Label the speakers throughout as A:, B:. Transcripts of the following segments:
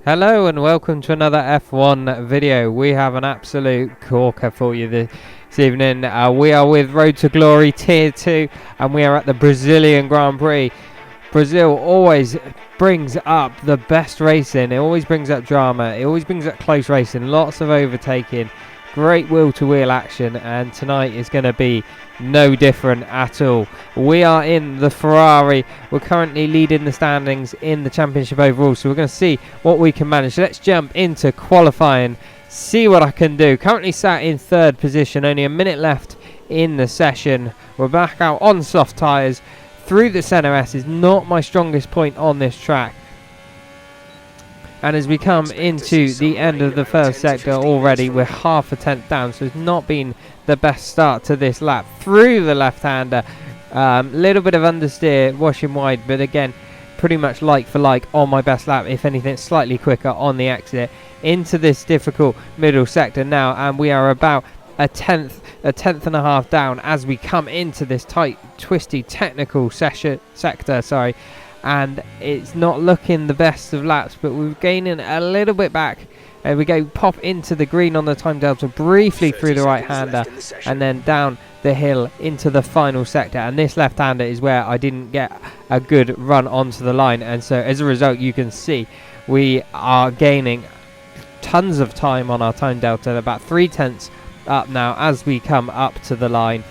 A: Hello and welcome to another F1 video. We have an absolute corker for you this evening. We are with Road to Glory Tier 2 and we are at the Brazilian Grand Prix. Brazil always brings up the best racing. It always brings up drama. It always brings up close racing. Lots of overtaking. Great wheel-to-wheel action, and tonight is going to be no different at all. We are in the Ferrari. We're currently leading the standings in the championship overall, so we're going to see what we can manage. So let's jump into qualifying, see what I can do. Currently sat in third position, only a minute left in the session. We're back out on soft tyres. Through the centre S is not my strongest point on this track. And as we come into the end of the first sector already, we're half a tenth down, so it's not been the best start to this lap. Through the left-hander, little bit of understeer, washing wide, but again, pretty much like for like on my best lap. If anything, slightly quicker on the exit into this difficult middle sector now, and we are about a tenth and a half down as we come into this tight, twisty, technical sector. And it's not looking the best of laps, but we're gaining a little bit back. We go pop into the green on the time delta, briefly through the right-hander, and then down the hill into the final sector. And this left-hander is where I didn't get a good run onto the line, and so as a result you can see we are gaining tons of time on our time delta, about 3/10 up now as we come up to the line.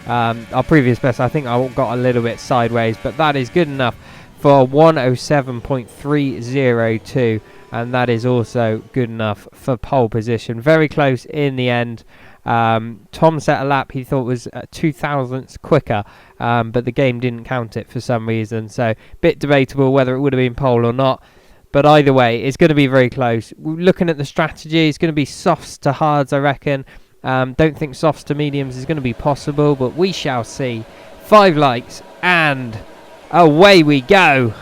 A: Our previous best, I think I got a little bit sideways, but that is good enough for 107.302, and that is also good enough for pole position. Very close in the end. Tom set a lap he thought was 2 thousandths quicker, but the game didn't count it for some reason, so bit debatable whether it would have been pole or not. But either way, it's going to be very close. Looking at the strategy, it's going to be softs to hards, I reckon. Don't think softs to mediums is going to be possible, but we shall see. 5 likes and away we go.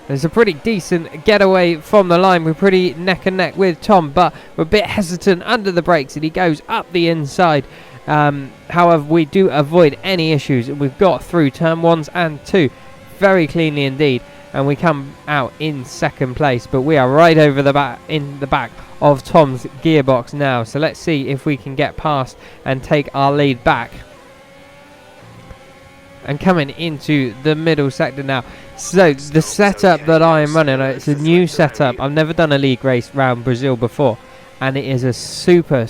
A: There's a pretty decent getaway from the line. We're pretty neck and neck with Tom, but we're a bit hesitant under the brakes and he goes up the inside. However, we do avoid any issues. We've got through turn 1s and 2 very cleanly indeed, and we come out in second place, but we are right over the back, in the back of Tom's gearbox now. So let's see if we can get past and take our lead back. And coming into the middle sector now. So the setup that I am running, it's a new setup. I've never done a league race around Brazil before, and it is a super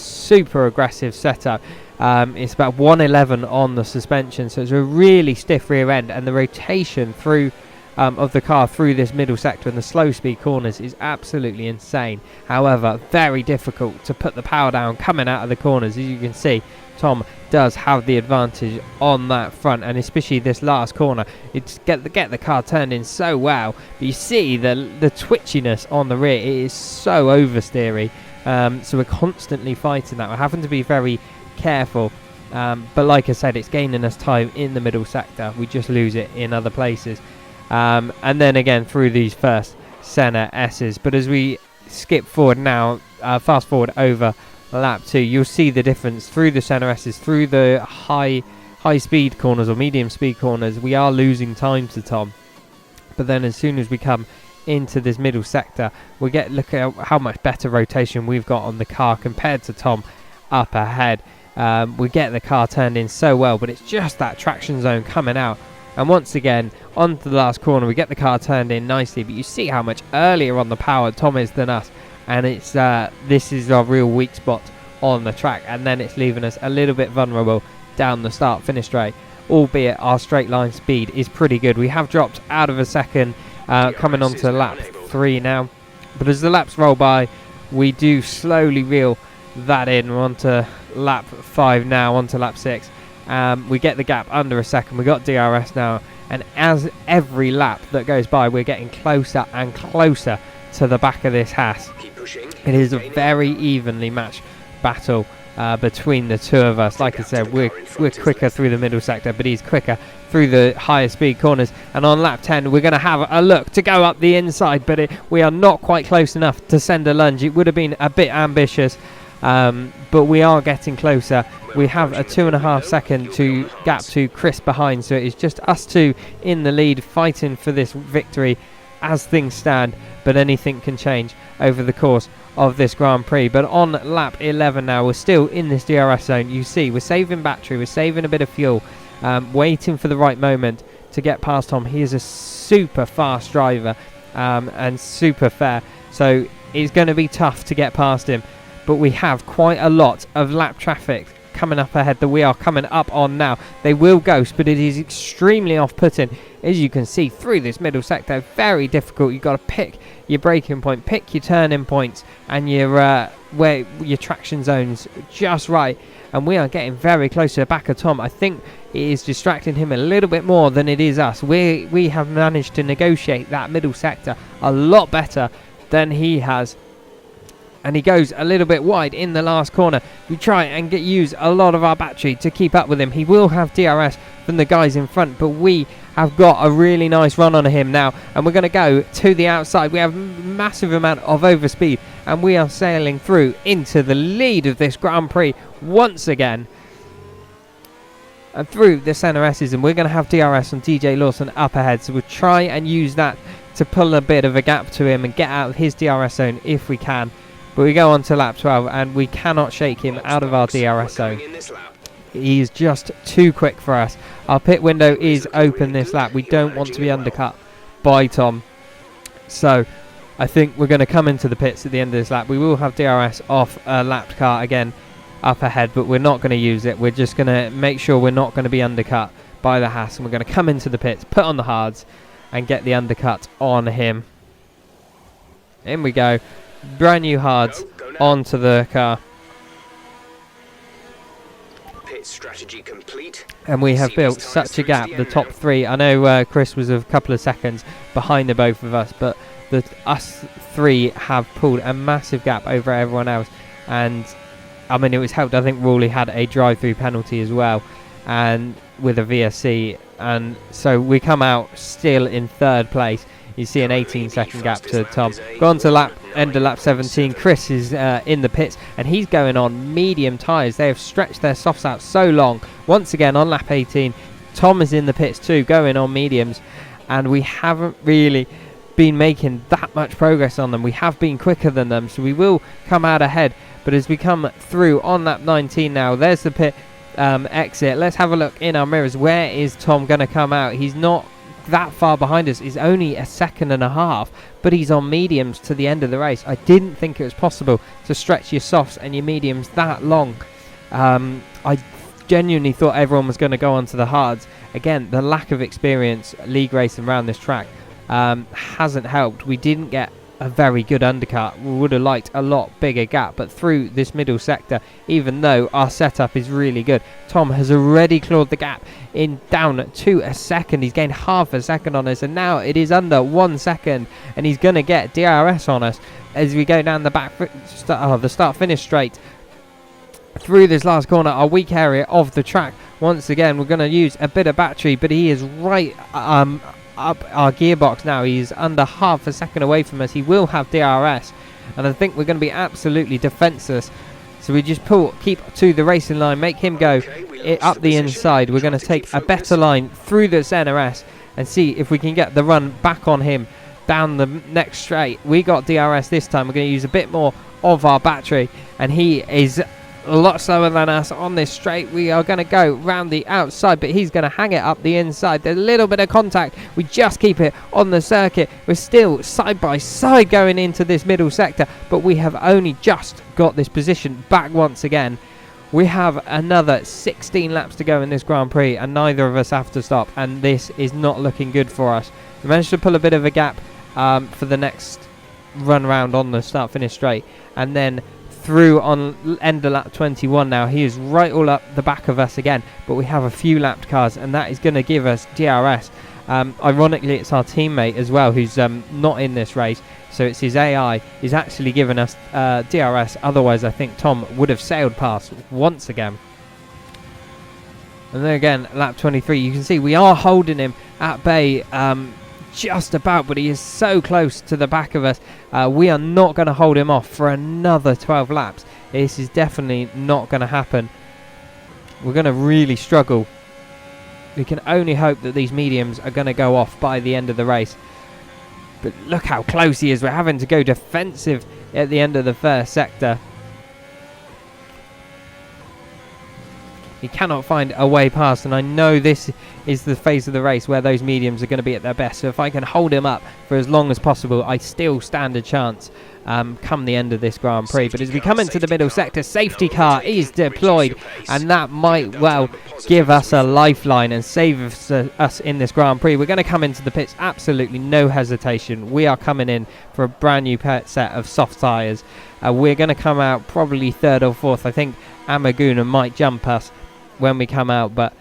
A: aggressive setup. It's about 111 on the suspension, so it's a really stiff rear end, and the rotation through of the car through this middle sector and the slow speed corners is absolutely insane. However, very difficult to put the power down coming out of the corners. As you can see, Tom does have the advantage on that front, and especially this last corner, it's get the car turned in so well, but you see the twitchiness on the rear. It is so oversteery, so we're constantly fighting that. We're having to be very careful, but like I said, it's gaining us time in the middle sector. We just lose it in other places, and then again through these first center S's. But as we skip forward now, fast forward over lap 2, you'll see the difference through the center S's, through the high speed corners or medium speed corners. We are losing time to Tom, but then as soon as we come into this middle sector, we look at how much better rotation we've got on the car compared to Tom up ahead. We get the car turned in so well, but it's just that traction zone coming out, and once again onto the last corner we get the car turned in nicely, but you see how much earlier on the power Tom is than us, and it's this is our real weak spot on the track, and then it's leaving us a little bit vulnerable down the start finish straight, albeit our straight line speed is pretty good. We have dropped out of a second, coming on to lap 3 now, but as the laps roll by we do slowly reel that in. We're on to lap 5 now, on to lap 6. We get the gap under a second. We got DRS now, and as every lap that goes by we're getting closer and closer to the back of this Haas. It is a very evenly matched battle between the two of us. Like I said, we're quicker through the middle sector, but he's quicker through the higher speed corners. And on lap 10 we're going to have a look to go up the inside, but we are not quite close enough to send a lunge. It would have been a bit ambitious, but we are getting closer. We have a 2.5 second gap to Chris behind, so it is just us two in the lead fighting for this victory. as things stand, but anything can change over the course of this Grand Prix. But on lap 11 now, we're still in this DRS zone. You see, we're saving battery, we're saving a bit of fuel, waiting for the right moment to get past Tom. He is a super fast driver and super fair, so it's going to be tough to get past him. But we have quite a lot of lap traffic coming up ahead that we are coming up on now. They will ghost, but it is extremely off-putting, as you can see through this middle sector. Very difficult. You've got to pick your braking point, pick your turning points, and your where your traction zones just right. And we are getting very close to the back of Tom. I think it is distracting him a little bit more than it is us. We have managed to negotiate that middle sector a lot better than he has. And he goes a little bit wide in the last corner. We try and use a lot of our battery to keep up with him. He will have DRS from the guys in front, but we have got a really nice run on him now, and we're going to go to the outside. We have a massive amount of overspeed, and we are sailing through into the lead of this Grand Prix once again. And through the centre S's, and we're going to have DRS on DJ Lawson up ahead, so we'll try and use that to pull a bit of a gap to him and get out of his DRS zone if we can. But we go on to lap 12, and we cannot shake him out of our DRS zone. He is just too quick for us. Our pit window is open this lap. We don't want to be undercut by Tom. So I think we're going to come into the pits at the end of this lap. We will have DRS off a lapped car again up ahead, but we're not going to use it. We're just going to make sure we're not going to be undercut by the Haas, and we're going to come into the pits, put on the hards, and get the undercut on him. In we go. Brand new hards onto the car.
B: Pit strategy complete.
A: And we have built such a gap, the top three. I know Chris was a couple of seconds behind the both of us, but us three have pulled a massive gap over everyone else. And I mean, it was helped. I think Rawley had a drive-through penalty as well, and with a VSC, and so we come out still in third place. You see an 18-second gap to Tom. Gone to end of lap 17. Chris is in the pits, and he's going on medium tyres. They have stretched their softs out so long. Once again on lap 18, Tom is in the pits too, going on mediums, and we haven't really been making that much progress on them. We have been quicker than them, so we will come out ahead. But as we come through on lap 19 now, there's the pit exit. Let's have a look in our mirrors. Where is Tom going to come out? He's not that far behind us. He's only a second and a half, but he's on mediums to the end of the race. I didn't think it was possible to stretch your softs and your mediums that long. I genuinely thought everyone was going to go onto the hards. Again, the lack of experience league racing around this track hasn't helped. We didn't get a very good undercut. We would have liked a lot bigger gap, but through this middle sector, even though our setup is really good, Tom has already clawed the gap in down to a second. He's gained half a second on us, and now it is under 1 second, and he's going to get DRS on us as we go down the the start-finish straight through this last corner, our weak area of the track. Once again, we're going to use a bit of battery, but he is right up our gearbox now. He's under half a second away from us. He will have DRS, and I think we're going to be absolutely defenseless. So we just keep to the racing line, make him go up the inside. We're going to take a better line through the NRS and see if we can get the run back on him down the next straight. We got DRS this time. We're going to use a bit more of our battery, and he is a lot slower than us on this straight. We are going to go round the outside, but he's going to hang it up the inside. There's a little bit of contact. We just keep it on the circuit. We're still side by side going into this middle sector, but we have only just got this position back once again. We have another 16 laps to go in this Grand Prix, and neither of us have to stop, and this is not looking good for us. We managed to pull a bit of a gap for the next run round on the start finish straight, and then through on end of lap 21 now. He is right all up the back of us again, but we have a few lapped cars, and that is going to give us DRS. Ironically, it's our teammate as well who's not in this race, so it's his AI. He's actually given us DRS. Otherwise, I think Tom would have sailed past once again. And then again, lap 23, you can see we are holding him at bay just about, but he is so close to the back of us. We are not going to hold him off for another 12 laps. This is definitely not going to happen. We're going to really struggle. We can only hope that these mediums are going to go off by the end of the race. But look how close he is. We're having to go defensive at the end of the first sector. He cannot find a way past, and I know this is the phase of the race where those mediums are going to be at their best. So if I can hold him up for as long as possible, I still stand a chance come the end of this Grand Prix. But as we come into the middle sector, safety car is deployed, and that might well give us a lifeline and save us in this Grand Prix. We're going to come into the pits, absolutely no hesitation. We are coming in for a brand new set of soft tyres. We're going to come out probably third or fourth. I think Amaguna might jump us when we come out, but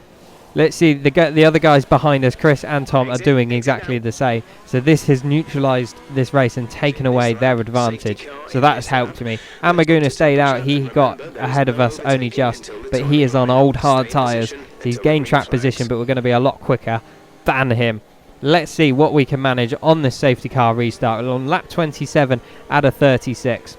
A: let's see. The other guys behind us, Chris and Tom, are doing exactly the same. So this has neutralised this race and taken away their advantage. So that has helped me. Amaguna stayed out. He got ahead of us only just, but he is on old hard tyres. So he's gained track position, but we're going to be a lot quicker than him. Let's see what we can manage on this safety car restart. On lap 27 out of 36.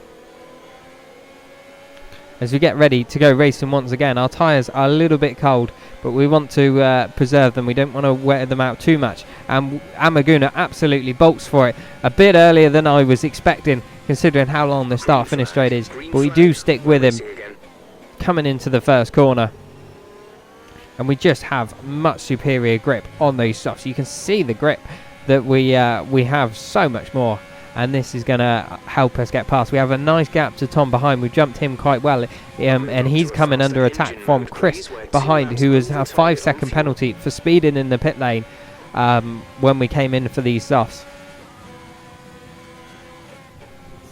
A: As we get ready to go racing once again, our tyres are a little bit cold, but we want to preserve them. We don't want to wear them out too much. And Amaguna absolutely bolts for it a bit earlier than I was expecting, considering how long the start-finish straight is. But we do stick with him coming into the first corner. And we just have much superior grip on those softs. You can see the grip that we have so much more. And this is going to help us get past. We have a nice gap to Tom behind. We jumped him quite well. And he's coming under attack from Chris behind, who has a 5-second penalty for speeding in the pit lane when we came in for these softs.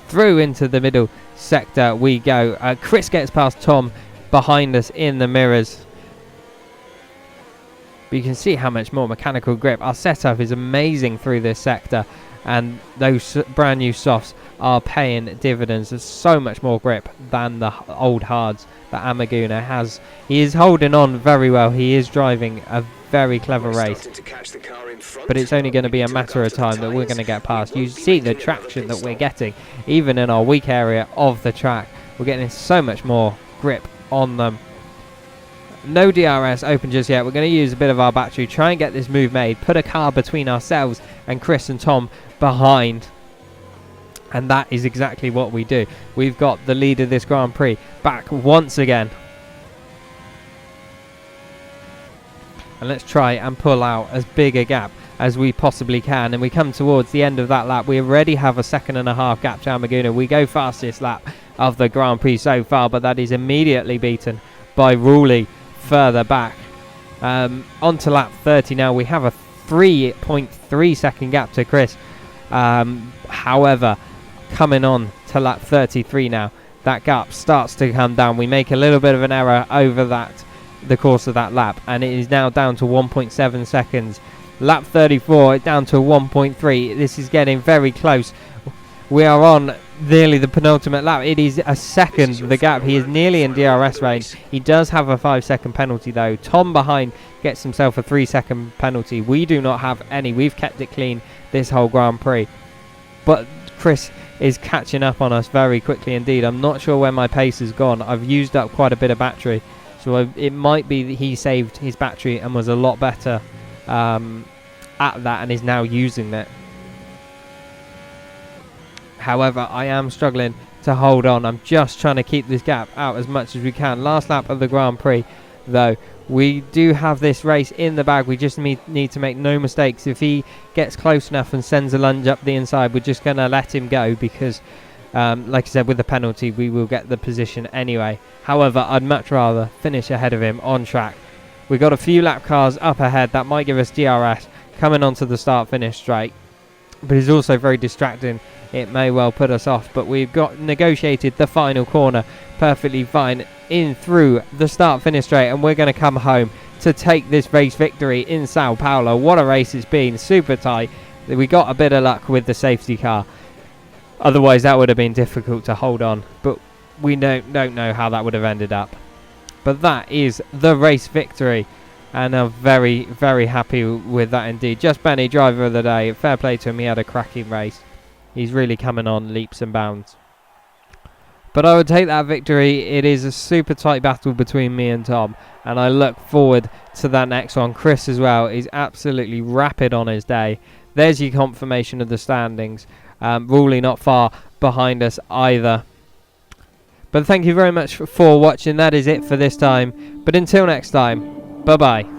A: Through into the middle sector we go. Chris gets past Tom behind us in the mirrors. But you can see how much more mechanical grip. Our setup is amazing through this sector. And those brand new softs are paying dividends. There's so much more grip than the old hards that Amaguna has. He is holding on very well. He is driving a very clever race. But it's only going to be a matter of time that we're going to get past. You see the traction that we're getting, even in our weak area of the track. We're getting so much more grip on them. No DRS open just yet. We're going to use a bit of our battery, try and get this move made, put a car between ourselves and Chris and Tom behind. And that is exactly what we do. We've got the lead of this Grand Prix back once again. And let's try and pull out as big a gap as we possibly can. And we come towards the end of that lap. We already have a 1.5 gap to Amaguna. We go fastest lap of the Grand Prix so far, but that is immediately beaten by Ruley further back. On to lap 30 now. We have a 3.3 second gap to Chris. However, coming on to lap 33 now, that gap starts to come down. We make a little bit of an error over the course of that lap, and it is now down to 1.7 seconds. Lap 34 down to 1.3. This is getting very close. We are on nearly the penultimate lap. It is a second the gap. He is nearly in DRS range. He does have a 5-second penalty though. Tom behind gets himself a 3-second penalty. We do not have any. We've kept it clean this whole Grand Prix. But Chris is catching up on us very quickly indeed. I'm not sure where my pace has gone. I've used up quite a bit of battery. So it might be that he saved his battery and was a lot better at that and is now using it. However, I am struggling to hold on. I'm just trying to keep this gap out as much as we can. Last lap of the Grand Prix, though. We do have this race in the bag. We just need to make no mistakes. If he gets close enough and sends a lunge up the inside, we're just going to let him go because, like I said, with the penalty, we will get the position anyway. However, I'd much rather finish ahead of him on track. We've got a few lap cars up ahead. That might give us DRS coming onto the start-finish straight. But it's also very distracting. It may well put us off, but we've got negotiated the final corner perfectly fine in through the start-finish straight, and we're going to come home to take this race victory in Sao Paulo. What a race it's been, super tight. We got a bit of luck with the safety car. Otherwise, that would have been difficult to hold on, but we don't know how that would have ended up. But that is the race victory, and I'm very, very happy with that indeed. Just Benny, driver of the day. Fair play to him, he had a cracking race. He's really coming on leaps and bounds. But I would take that victory. It is a super tight battle between me and Tom, and I look forward to that next one. Chris as well is absolutely rapid on his day. there's your confirmation of the standings. Rawley not far behind us either. But thank you very much for watching. That is it for this time. But until next time, bye bye.